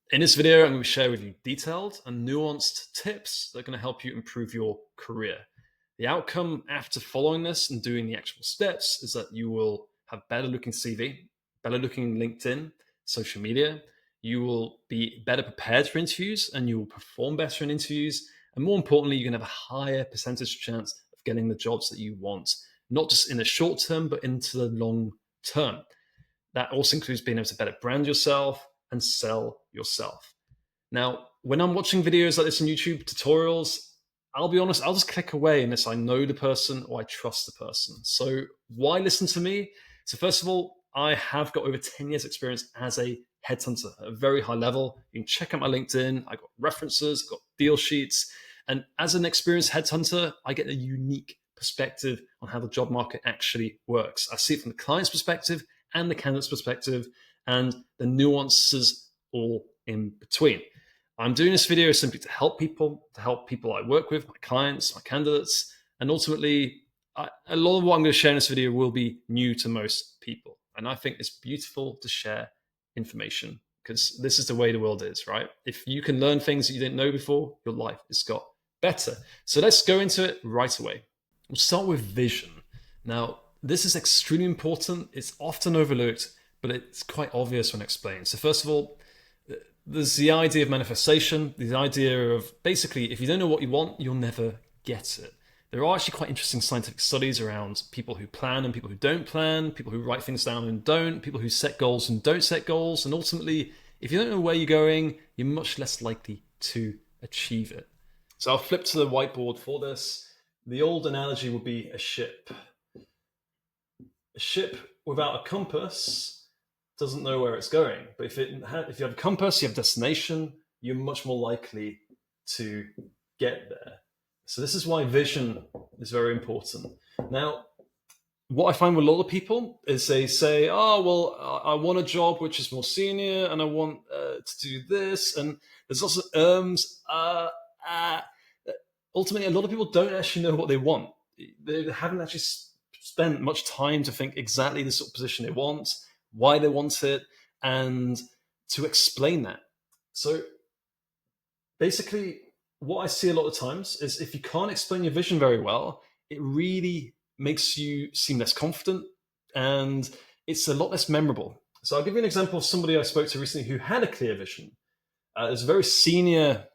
In this video, I'm going to share with you detailed and nuanced tips that are going to help you improve your career. The outcome after following this and doing the actual steps is that you will have better looking CV, better looking LinkedIn, social media. You will be better prepared for interviews and you will perform better in interviews. And more importantly, you're going to have a higher percentage chance of getting the jobs that you want, not just in the short term, but into the long term. That also includes being able to better brand yourself and sell yourself. Now, when I'm watching videos like this on YouTube, tutorials, I'll be honest, I'll just click away unless I know the person or I trust the person. So why listen to me? So first of all, I have got over 10 years experience as a headhunter at a very high level. You can check out my LinkedIn. I got references, got deal sheets. And as an experienced headhunter, I get a unique perspective on how the job market actually works. I see it from the client's perspective and the candidate's perspective and the nuances all in between. I'm doing this video simply to help people I work with, my clients, my candidates, and ultimately, a lot of what I'm going to share in this video will be new to most people. And I think it's beautiful to share information because this is the way the world is, right? If you can learn things that you didn't know before, your life has got better. So let's go into it right away. We'll start with vision. Now, this is extremely important. It's often overlooked, but it's quite obvious when explained. So first of all, there's the idea of manifestation, the idea of basically, if you don't know what you want, you'll never get it. There are actually quite interesting scientific studies around people who plan and people who don't plan, people who write things down and don't, people who set goals and don't set goals. And ultimately, if you don't know where you're going, you're much less likely to achieve it. So I'll flip to the whiteboard for this. The old analogy would be a ship. A ship without a compass doesn't know where it's going. But if you have a compass, you have a destination, you're much more likely to get there. So this is why vision is very important. Now, what I find with a lot of people is they say, oh, well, I want a job which is more senior and I want to do this. And there's also ultimately, a lot of people don't actually know what they want. They haven't actually spent much time to think exactly the sort of position they want, why they want it, and to explain that. So basically, what I see a lot of times is if you can't explain your vision very well, it really makes you seem less confident and it's a lot less memorable. So I'll give you an example of somebody I spoke to recently who had a clear vision. There's a very senior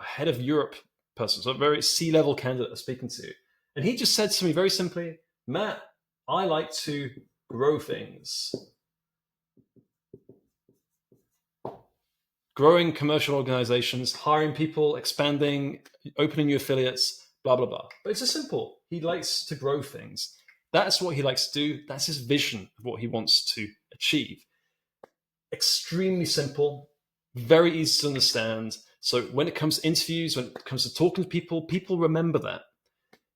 head of Europe person, so a very C-level candidate I'm speaking to. And he just said to me very simply, Matt, I like to grow things. Growing commercial organizations, hiring people, expanding, opening new affiliates, blah, blah, blah. But it's just simple. He likes to grow things. That's what he likes to do. That's his vision of what he wants to achieve. Extremely simple, very easy to understand. So when it comes to interviews, when it comes to talking to people, people remember that.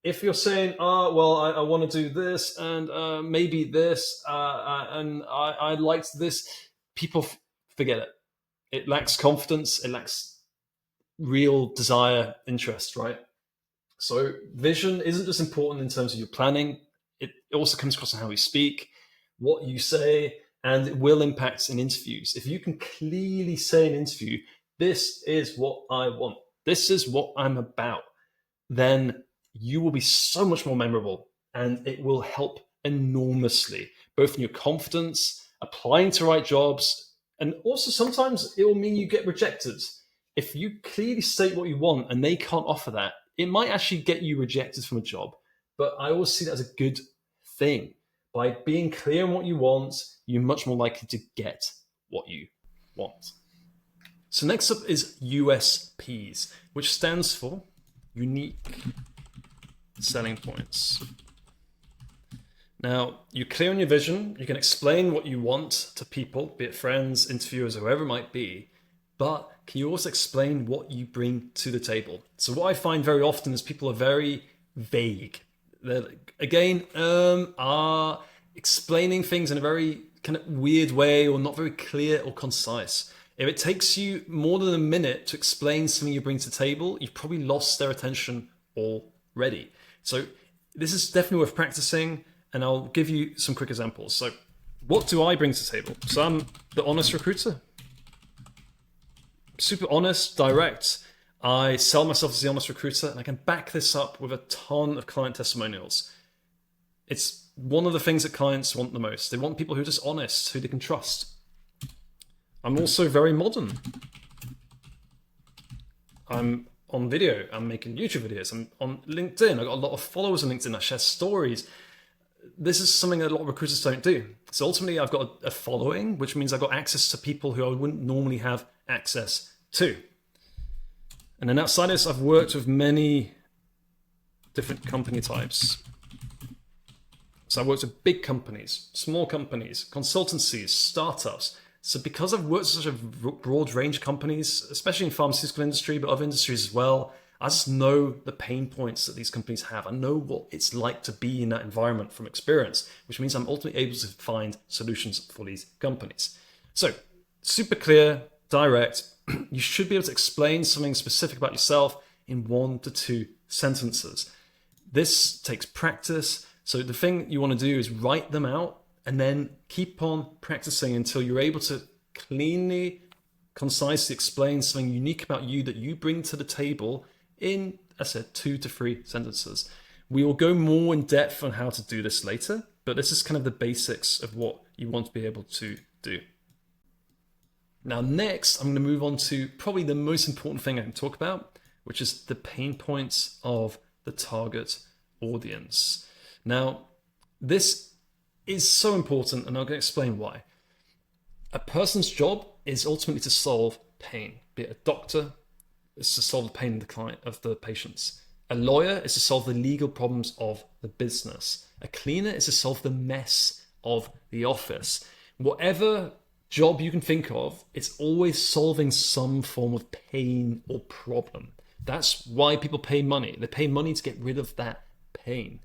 If you're saying, oh, well, I want to do this and maybe this and I liked this, people forget it. It lacks confidence. It lacks real desire, interest, right? So vision isn't just important in terms of your planning. It also comes across in how you speak, what you say, and it will impact in interviews. If you can clearly say in an interview, this is what I want, this is what I'm about, then you will be so much more memorable and it will help enormously, both in your confidence, applying to right jobs, and also sometimes it will mean you get rejected. If you clearly state what you want and they can't offer that, it might actually get you rejected from a job. But I always see that as a good thing. By being clear on what you want, you're much more likely to get what you want. So next up is USPs, which stands for unique selling points. Now, you're clear on your vision, you can explain what you want to people, be it friends, interviewers, whoever it might be, but can you also explain what you bring to the table? So what I find very often is people are very vague. They're, again, are explaining things in a very kind of weird way or not very clear or concise. If it takes you more than a minute to explain something you bring to the table, you've probably lost their attention already. So this is definitely worth practicing, and I'll give you some quick examples. So what do I bring to the table? So I'm the honest recruiter. super honest, direct. I sell myself as the honest recruiter, and I can back this up with a ton of client testimonials. It's one of the things that clients want the most. They want people who are just honest, who they can trust. I'm also very modern. I'm on video. I'm making YouTube videos. I'm on LinkedIn. I've got a lot of followers on LinkedIn. I share stories. This is something that a lot of recruiters don't do. So ultimately, I've got a following, which means I've got access to people who I wouldn't normally have access to. And then outside of this, I've worked with many different company types. So I've worked with big companies, small companies, consultancies, startups. So because I've worked with such a broad range of companies, especially in the pharmaceutical industry, but other industries as well, I just know the pain points that these companies have. I know what it's like to be in that environment from experience, which means I'm ultimately able to find solutions for these companies. So super clear, direct. You should be able to explain something specific about yourself in 1 to 2 sentences. This takes practice. So the thing you want to do is write them out and then keep on practicing until you're able to cleanly, concisely explain something unique about you that you bring to the table in, I said, 2 to 3 sentences. We will go more in depth on how to do this later, but this is kind of the basics of what you want to be able to do. Now, next, I'm going to move on to probably the most important thing I can talk about, which is the pain points of the target audience. Now, this is so important, and I'm going to explain why. A person's job is ultimately to solve pain. Be it a doctor, is to solve the pain of the client, of the patients. A lawyer is to solve the legal problems of the business. A cleaner is to solve the mess of the office. Whatever job you can think of, it's always solving some form of pain or problem. That's why people pay money. They pay money to get rid of that pain.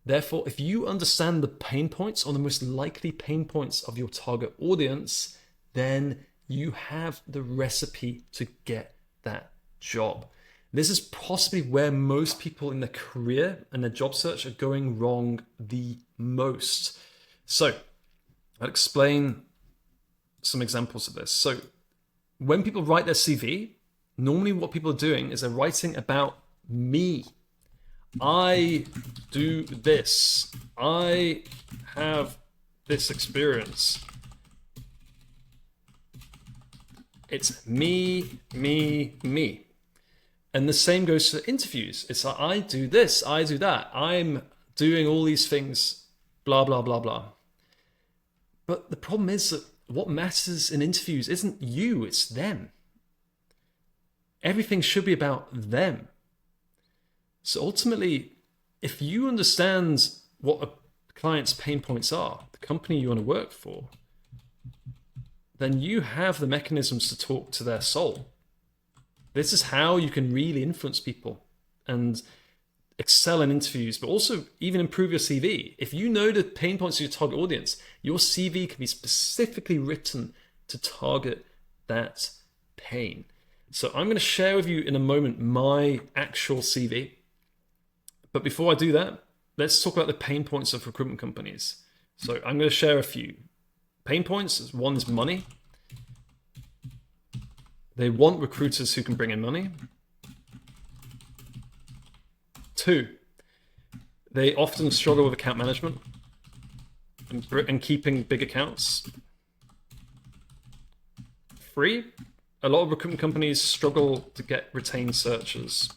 Therefore, if you understand the pain points or the most likely pain points of your target audience, then you have the recipe to get that job. This is possibly where most people in their career and their job search are going wrong the most. So I'll explain some examples of this. So when people write their CV, normally what people are doing is they're writing about me. I do this. I have this experience. It's me, me, me. And the same goes for interviews. It's like, I do this, I do that. I'm doing all these things, blah, blah, blah, blah. But the problem is that what matters in interviews isn't you, it's them. Everything should be about them. So ultimately, if you understand what a client's pain points are, the company you want to work for, then you have the mechanisms to talk to their soul. This is how you can really influence people and excel in interviews, but also even improve your CV. If you know the pain points of your target audience, your CV can be specifically written to target that pain. So I'm going to share with you in a moment my actual CV. But before I do that, let's talk about the pain points of recruitment companies. So I'm going to share a few. Pain points, one is money. They want recruiters who can bring in money. 2, they often struggle with account management and keeping big accounts. 3, a lot of recruitment companies struggle to get retained searchers.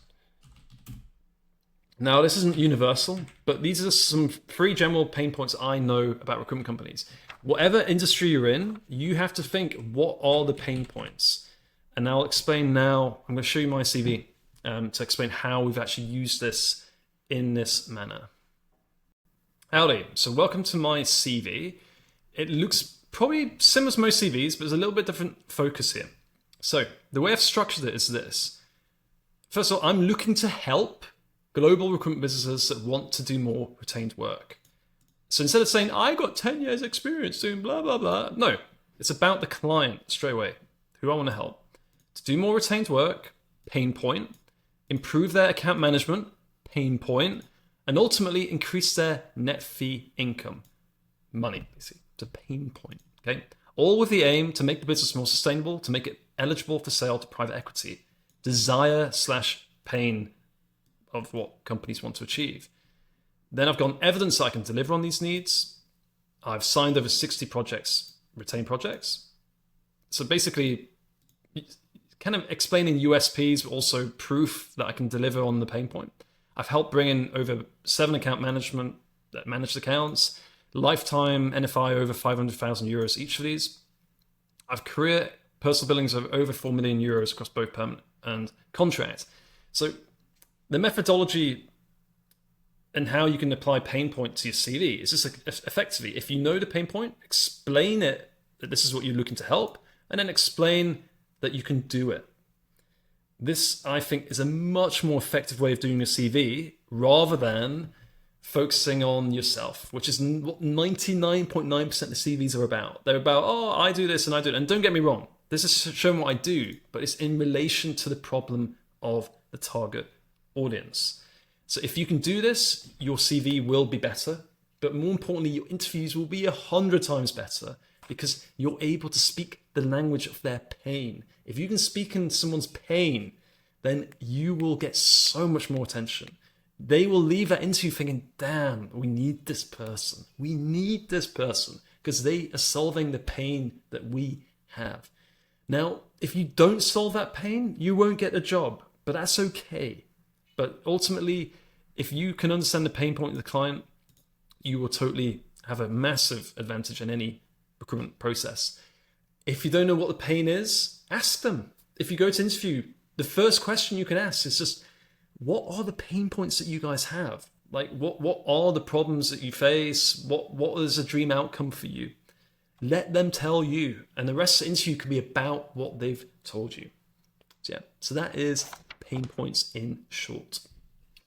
Now, this isn't universal, but these are some 3 general pain points I know about recruitment companies. Whatever industry you're in, you have to think, what are the pain points? And I'll explain now. I'm going to show you my CV to explain how we've actually used this in this manner. Howdy, so welcome to my CV. It looks probably similar to most CVs, but there's a little bit different focus here. So the way I've structured it is this. First of all, I'm looking to help global recruitment businesses that want to do more retained work. So instead of saying, I got 10 years experience doing blah, blah, blah. No, it's about the client straight away, who I want to help. To do more retained work, pain point, improve their account management, pain point, and ultimately increase their net fee income, money, basically. It's a pain point, okay? All with the aim to make the business more sustainable, to make it eligible for sale to private equity, desire slash pain of what companies want to achieve. Then I've got evidence that I can deliver on these needs. I've signed over 60 projects, retained projects. So basically, kind of explaining USPs, but also proof that I can deliver on the pain point. I've helped bring in over 7 account management that managed accounts, lifetime NFI over 500,000 euros each of these. I've career personal billings of over 4 million euros across both permanent and contract. So the methodology and how you can apply pain point to your CV is just effectively, if you know the pain point, explain it, that this is what you're looking to help, and then explain that you can do it. This, I think, is a much more effective way of doing your CV rather than focusing on yourself, which is what 99.9% of CVs are about. They're about, oh, I do this and I do it. And don't get me wrong, this is showing what I do, but it's in relation to the problem of the target audience. So if you can do this, your CV will be better, but more importantly, your interviews will be 100 times better because you're able to speak the language of their pain. If you can speak in someone's pain, then you will get so much more attention. They will leave that interview thinking, damn, we need this person. We need this person because they are solving the pain that we have. Now, if you don't solve that pain, you won't get a job, but that's okay. But ultimately, if you can understand the pain point of the client, you will totally have a massive advantage in any recruitment process. If you don't know what the pain is, ask them. If you go to interview, the first question you can ask is just, what are the pain points that you guys have? Like, what are the problems that you face? What is a dream outcome for you? Let them tell you, and the rest of the interview can be about what they've told you. So that is pain points in short.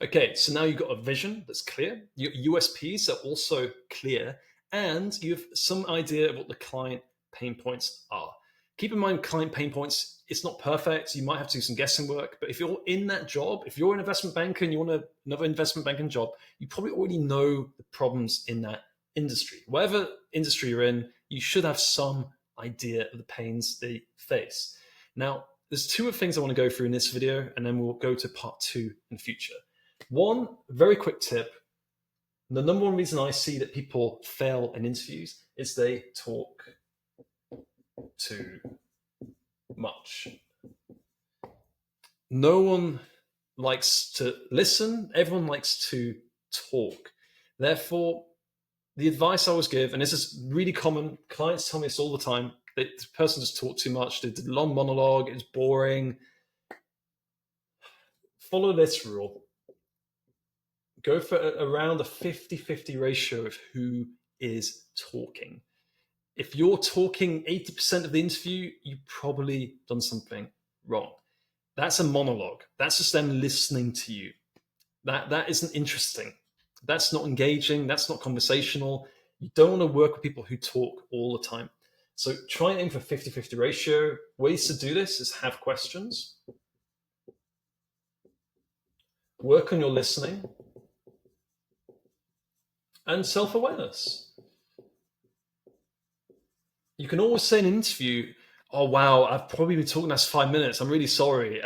Okay, so now you've got a vision that's clear. Your USPs are also clear, and you have some idea of what the client pain points are. Keep in mind, client pain points, it's not perfect. You might have to do some guessing work, but if you're in that job, if you're an investment banker and you want another investment banking job, you probably already know the problems in that industry. Whatever industry you're in, you should have some idea of the pains they face. Now, there's 2 things I want to go through in this video, and then we'll go to part 2 in the future. One very quick tip. The number one reason I see that people fail in interviews is they talk too much. No one likes to listen. Everyone likes to talk. Therefore, the advice I always give, and this is really common, clients tell me this all the time, that this person just talked too much, they did a long monologue, it's boring. Follow this rule. Go for around a 50-50 ratio of who is talking. If you're talking 80% of the interview, you've probably done something wrong. That's a monologue. That's just them listening to you. That isn't interesting. That's not engaging. That's not conversational. You don't want to work with people who talk all the time. So try and aim for 50-50 ratio. Ways to do this is have questions. Work on your listening. And self-awareness. You can always say in an interview, oh, wow, I've probably been talking last 5 minutes. I'm really sorry.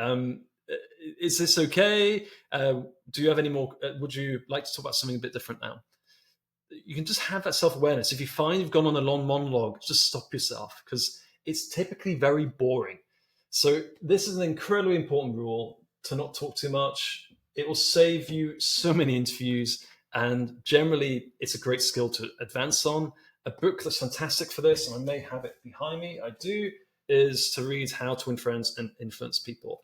Is this okay? Do you have any more? Would you like to talk about something a bit different now? You can just have that self-awareness. If you find you've gone on a long monologue, just stop yourself because it's typically very boring. So this is an incredibly important rule to not talk too much. It will save you so many interviews. And generally, it's a great skill to advance on. A book that's fantastic for this, and I may have it behind me, I do, is to read How to Win Friends and Influence People.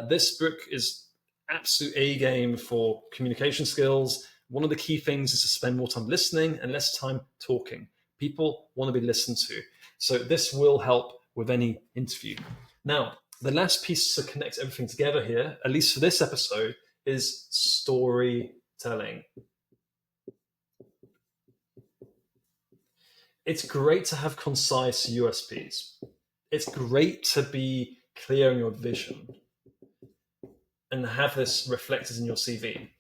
This book is absolute A-game for communication skills. One of the key things is to spend more time listening and less time talking. People want to be listened to. So this will help with any interview. Now, the last piece to connect everything together here, at least for this episode, is storytelling. It's great to have concise USPs. It's great to be clear in your vision and have this reflected in your CV.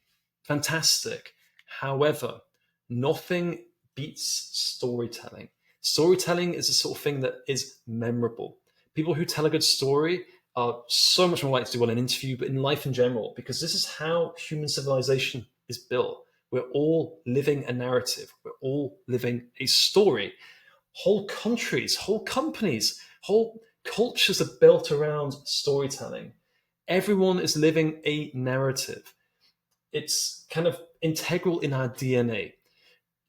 Fantastic. However, nothing beats storytelling. Storytelling is the sort of thing that is memorable. People who tell a good story are so much more likely to do well in an interview, but in life in general, because this is how human civilization is built. We're all living a narrative. We're all living a story. Whole countries, whole companies, whole cultures are built around storytelling. Everyone is living a narrative. It's kind of integral in our DNA.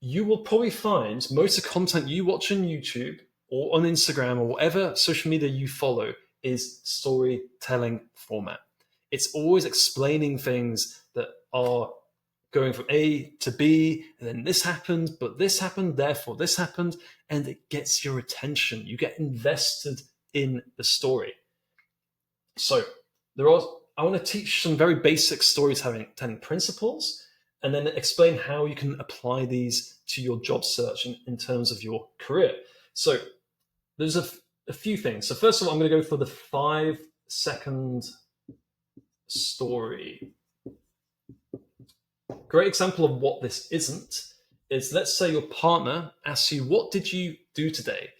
You will probably find most of the content you watch on YouTube or on Instagram or whatever social media you follow is storytelling format. It's always explaining things that are going from A to B, and then this happened, but this happened, therefore this happened, and it gets your attention. You get invested in the story. So I want to teach some very basic storytelling principles, and then explain how you can apply these to your job search in terms of your career. So there's a few things. So first of all, I'm going to go for the 5-second story. Great example of what this isn't is, let's say your partner asks you, what did you do today?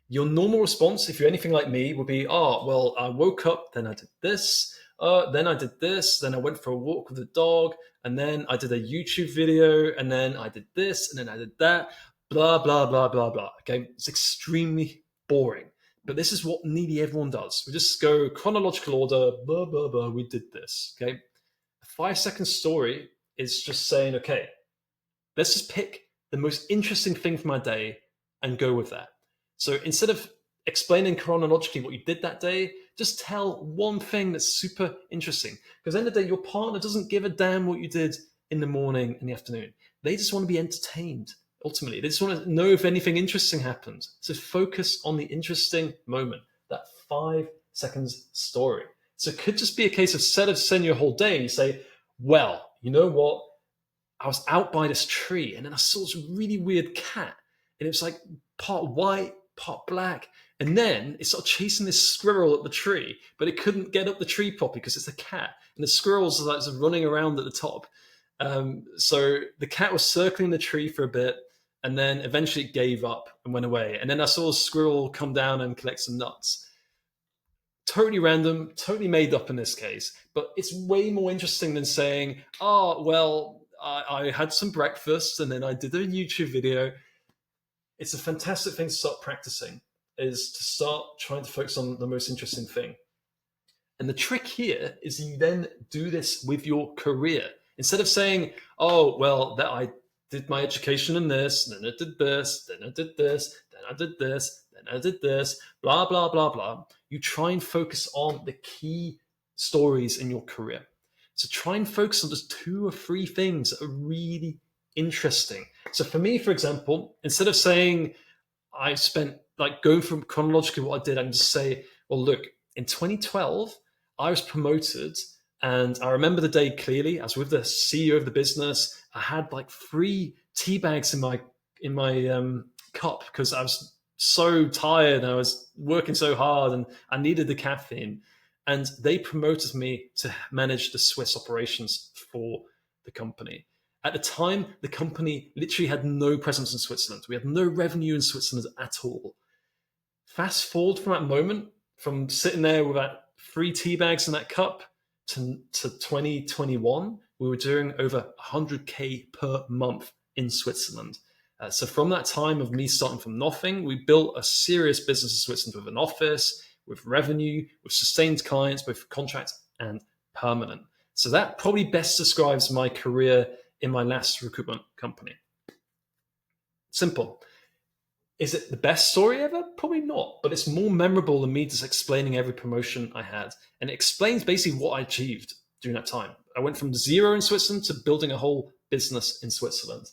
Your normal response, if you're anything like me, would be, oh, well, I woke up, then I did this, then I did this, then I went for a walk with the dog, and then I did a YouTube video, and then I did this, and then I did that, blah, blah, blah, blah, blah. Okay, it's extremely boring. But this is what nearly everyone does. We just go chronological order, blah, blah, blah, we did this. Okay, a 5-second story is just saying, okay, let's just pick the most interesting thing from my day and go with that. So instead of explaining chronologically what you did that day, just tell one thing that's super interesting. Because at the end of the day, your partner doesn't give a damn what you did in the morning and the afternoon. They just want to be entertained, ultimately. They just want to know if anything interesting happened. So focus on the interesting moment, that 5 seconds story. So it could just be a case of, instead of saying your whole day, you say, well, you know what? I was out by this tree and then I saw this really weird cat, and it was like part white, part black. And then it started chasing this squirrel up the tree, but it couldn't get up the tree properly because it's a cat. And the squirrel's like running around at the top. So the cat was circling the tree for a bit, and then eventually it gave up and went away. And then I saw a squirrel come down and collect some nuts. Totally random, totally made up in this case, but it's way more interesting than saying, oh, well, I had some breakfast and then I did a YouTube video. It's a fantastic thing to start practicing, is to start trying to focus on the most interesting thing. And the trick here is you then do this with your career. Instead of saying, oh, well, that I did my education in this, then I did this, then I did this, then I did this, then I did this, blah, blah, blah, blah. You try and focus on the key stories in your career. So try and focus on just 2 or 3 things that are really interesting. So for me, for example, instead of saying I spent, like, going from chronologically what I did, I can just say, well, look, in 2012, I was promoted, and I remember the day clearly. I was with the CEO of the business. I had like 3 tea bags in my cup because I was so tired and I was working so hard and I needed the caffeine. And they promoted me to manage the Swiss operations for the company. At the time, the company literally had no presence in Switzerland. We had no revenue in Switzerland at all. Fast forward from that moment, from sitting there with that 3 tea bags in that cup to 2021, we were doing over 100K per month in Switzerland. So from that time of me starting from nothing, we built a serious business in Switzerland with an office, with revenue, with sustained clients, both contract and permanent. So that probably best describes my career in my last recruitment company. Simple. Is it the best story ever? Probably not, but it's more memorable than me just explaining every promotion I had. And it explains basically what I achieved during that time. I went from 0 in Switzerland to building a whole business in Switzerland.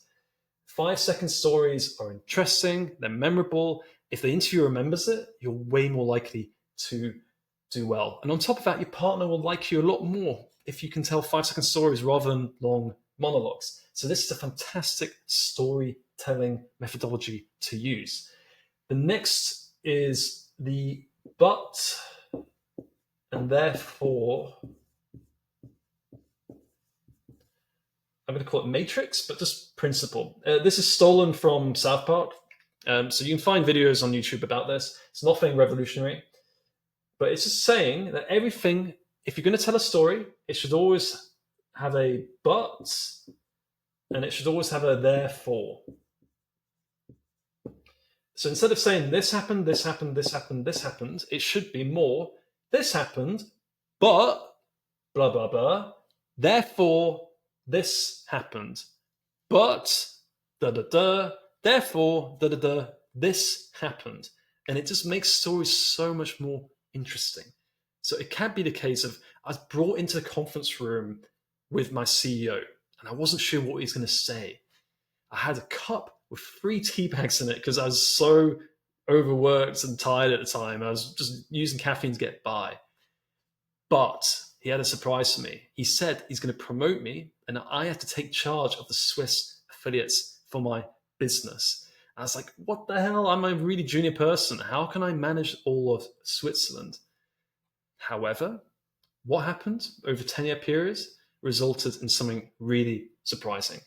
5-second stories are interesting, they're memorable. If the interviewer remembers it, you're way more likely to do well. And on top of that, your partner will like you a lot more if you can tell 5-second stories rather than long monologues. So this is a fantastic storytelling methodology to use. The next is the but and therefore. I'm going to call it matrix, but just principle. This is stolen from South Park. So you can find videos on YouTube about this. It's nothing revolutionary. But it's just saying that everything, if you're going to tell a story, it should always have a but, and it should always have a therefore. So instead of saying this happened, this happened, this happened, this happened, it should be more this happened, but blah, blah, blah. Therefore, this happened. But da da da. Therefore, da da da. This happened. And it just makes stories so much more interesting. So it can't be the case of I was brought into the conference room with my CEO and I wasn't sure what he's going to say. I had a cup with 3 tea bags in it because I was so overworked and tired at the time. I was just using caffeine to get by. But he had a surprise for me. He said he's going to promote me and I had to take charge of the Swiss affiliates for my business. I was like, what the hell? I'm a really junior person. How can I manage all of Switzerland? However, what happened over a 10-year period resulted in something really surprising.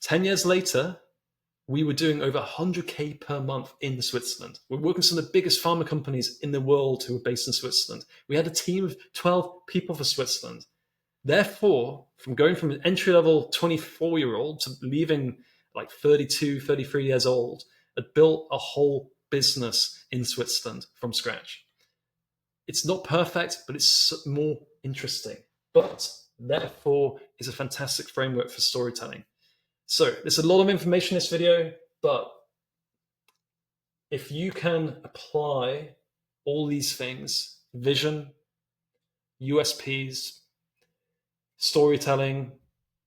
10 years later, we were doing over 100K per month in Switzerland. We're working with some of the biggest pharma companies in the world who are based in Switzerland. We had a team of 12 people for Switzerland. Therefore, from going from an entry-level 24-year-old to leaving like 32, 33 years old, I built a whole business in Switzerland from scratch. It's not perfect, but it's more interesting. But therefore, it's a fantastic framework for storytelling. So there's a lot of information in this video, but if you can apply all these things, vision, USPs, storytelling,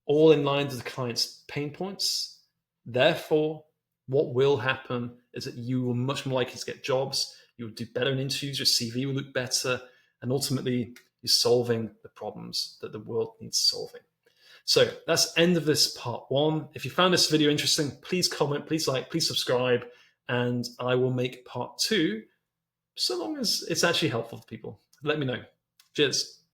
all in line with the client's pain points, therefore, what will happen is that you will much more likely to get jobs, you will do better in interviews, your CV will look better, and ultimately you're solving the problems that the world needs solving. So that's the end of this part 1. If you found this video interesting, please comment, please like, please subscribe, and I will make part 2 so long as it's actually helpful for people. Let me know. Cheers.